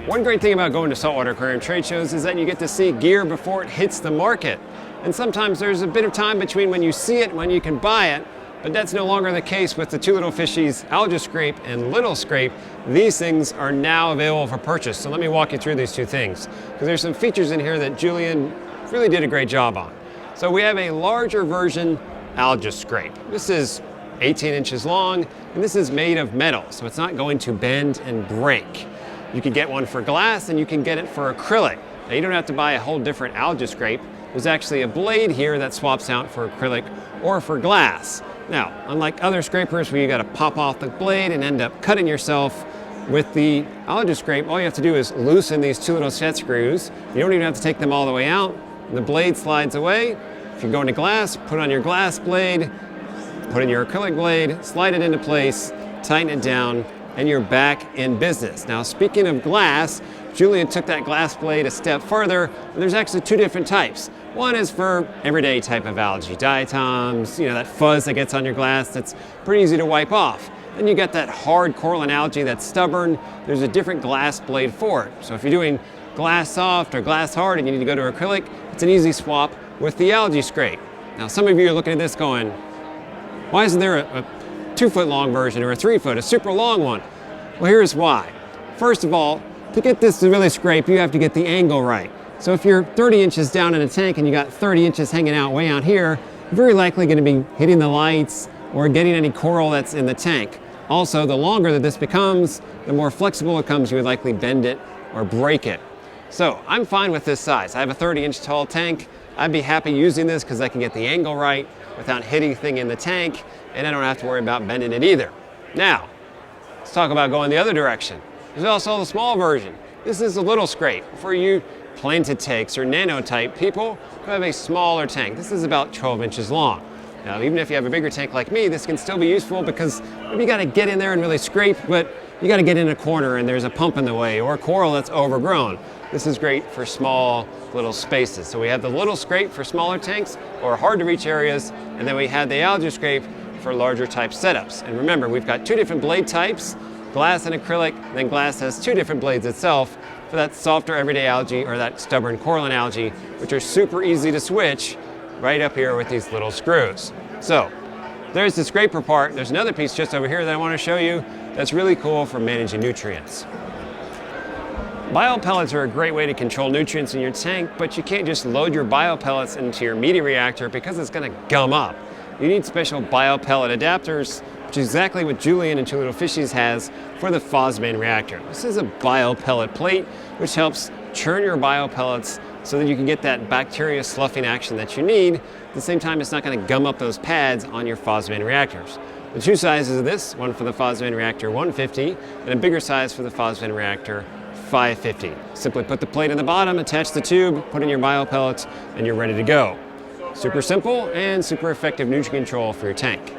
One great thing about going to saltwater aquarium trade shows is that you get to see gear before it hits the market. And sometimes there's a bit of time between when you see it and when you can buy it, but that's no longer the case with the Two Little Fishies AlgaeScrape and LittleScrape. These things are now available for purchase. So let me walk you through these two things, because there's some features in here that Julian really did a great job on. So we have a larger version AlgaeScrape. This is 18 inches long, and this is made of metal, so it's not going to bend and break. You can get one for glass and you can get it for acrylic. Now you don't have to buy a whole different AlgaeScrape. There's actually a blade here that swaps out for acrylic or for glass. Now, unlike other scrapers where you gotta pop off the blade and end up cutting yourself, with the AlgaeScrape, all you have to do is loosen these two little set screws. You don't even have to take them all the way out. The blade slides away. If you're going to glass, put on your glass blade, put in your acrylic blade, slide it into place, tighten it down, and you're back in business. Now, speaking of glass, Julian took that glass blade a step further, and there's actually two different types. One is for everyday type of algae, diatoms, that fuzz that gets on your glass that's pretty easy to wipe off. Then you get that hard coralline algae that's stubborn. There's a different glass blade for it. So if you're doing glass soft or glass hard and you need to go to acrylic, it's an easy swap with the AlgaeScrape. Now, some of you are looking at this going, why isn't there a 2-foot long version or a 3-foot, a super long one? Well, here's why. First of all, to get this to really scrape, you have to get the angle right. So if you're 30 inches down in a tank and you got 30 inches hanging out way out here, you're very likely going to be hitting the lights or getting any coral that's in the tank. Also, the longer that this becomes, the more flexible it becomes, you would likely bend it or break it. So I'm fine with this size. I have a 30-inch tall tank. I'd be happy using this because I can get the angle right without hitting anything in the tank, and I don't have to worry about bending it either. Now, let's talk about going the other direction. There's also the small version. This is a LittleScrape for you planted tanks or nano-type people who have a smaller tank. This is about 12 inches long. Now, even if you have a bigger tank like me, this can still be useful because maybe you got to get in there and really scrape, but you got to get in a corner and there's a pump in the way or a coral that's overgrown. This is great for small little spaces. So we have the LittleScrape for smaller tanks or hard to reach areas, and then we had the AlgaeScrape for larger type setups. And remember, we've got two different blade types, glass and acrylic, and then glass has two different blades itself for that softer everyday algae or that stubborn coralline algae, which are super easy to switch right up here with these little screws. So there's the scraper part. There's another piece just over here that I want to show you that's really cool for managing nutrients. Bio pellets are a great way to control nutrients in your tank, but you can't just load your bio pellets into your media reactor because it's going to gum up. You need special bio pellet adapters, which is exactly what Julian and Two Little Fishies has for the phosphine reactor. This is a bio pellet plate, which helps churn your bio pellets so that you can get that bacteria sloughing action that you need. At the same time, it's not going to gum up those pads on your phosphine reactors. The two sizes of this, one for the phosphine reactor 150 and a bigger size for the phosphine reactor 550. Simply put the plate in the bottom, attach the tube, put in your bio pellets, and you're ready to go. Super simple and super effective nutrient control for your tank.